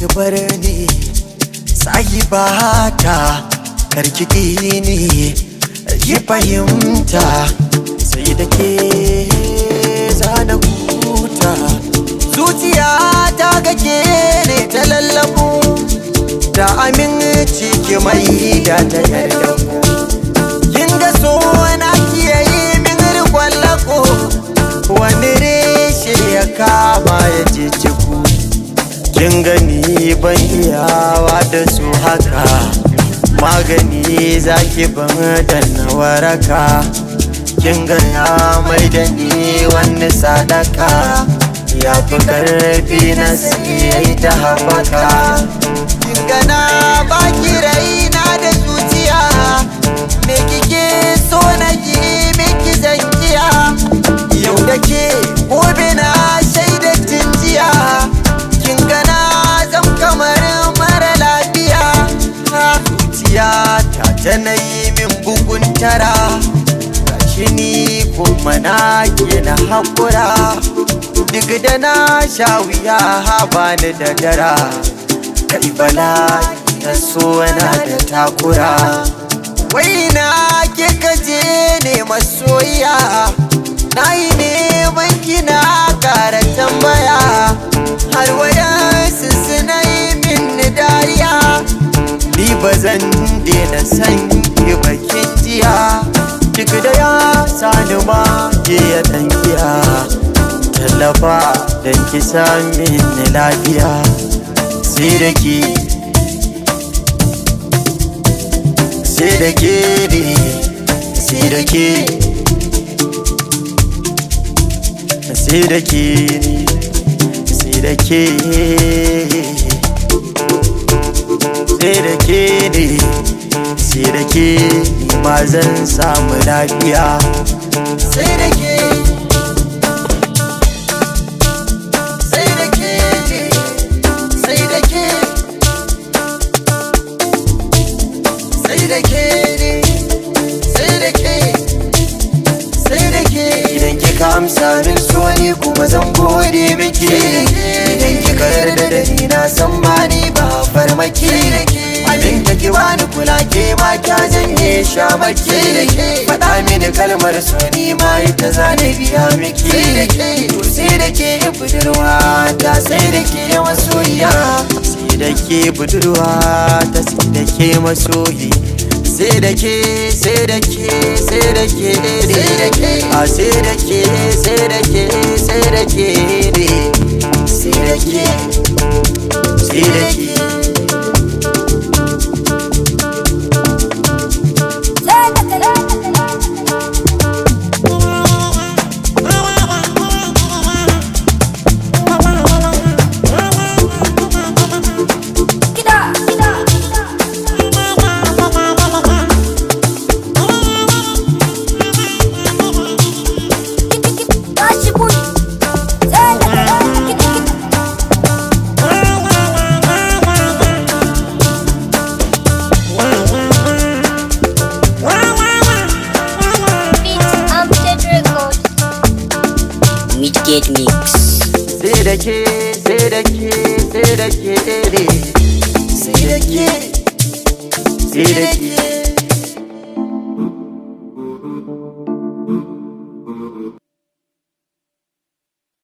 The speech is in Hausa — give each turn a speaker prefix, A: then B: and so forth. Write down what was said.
A: ki bar ni sahibata, karki ni ki fahimta, sai da ke zana huta. Zuciya ta ga ke ne ta lallabu, da aminci ki mai da ta yarda ku. Kin ga so na kiyaye min rikon lako, wani reshe ya kama ya cece ku. Kin gani ban iyawa da su haka, magani zaki ban danna waraka. Kin ga ya mai da ni wani sadaka, ya fi karfi na sai ta haɓaka. Kin ga na baki raina da zuciya, me kike so na yi miki zankiya. Yau da ke gobe na shaida jiya, kin ga na zam kamar mara lafiya. Zuciya ta tana yi min bugun tara, gashi ni kuma na ke na haƙura. Duk da na sha wuya bani da dara, kai bala'i na so na da takura. Wai na ke kaje ne masoya, na yi neman kina kara tambaya, har wayansu suna yi min dariya. Ni ba zan daina san ki bakin jiya, duk da ya sani ma ke ya dangiya. Tallafa don ki sami ni lafiya, sai da ke, sai da ke ne, sai da ke, sai da ke ne, sai da ke, sai da ke ne, sai da ke ni ma zan samu lafiya. Sai da ke, sai da ke ne, sai da ke, sai da ke ne, sai da ke, sai da ke. Idan kika amsa min so ni kuma zan gode miki, idan kika yarda da ni na san ba ni ba farmaki. Abin da ki bani kula ke ma kya janye shamaki. Faɗa mini kalmar so ni ma ita zane biya miki. To sai da ke budurwa ta, sai da ke masoyiya, sai da ke budurwa ta, sai da ke masoyi. Sai da ke, sai da ke, sai da ke, sai da ke, sai da ke, sai da ke, sai da ke, sai da ke, sai da ke.
B: Midgate Mix.
A: Sai da ke, sai da ke, sai da ke, sai da ke, sai da ke.